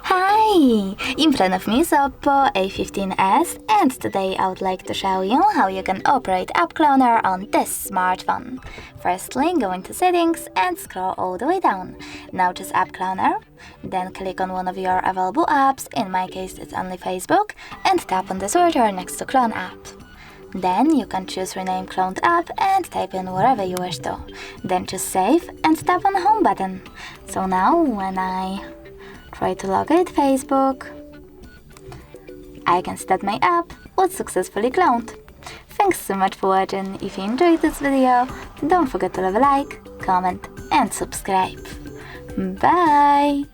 Hi! In front of me is OPPO A15s, and today I would like to show you how you can operate App Cloner on this smartphone. Firstly, go into Settings and scroll all the way down. Now choose App Cloner, then click on one of your available apps, in my case it's only Facebook, and tap on the searcher next to Clone App. Then you can choose Rename Cloned App and type in wherever you wish to. Then choose Save and tap on the Home button. So now when I try to locate Facebook, I can see that my app was successfully cloned. Thanks so much for watching. If you enjoyed this video, don't forget to leave a like, comment and subscribe. Bye!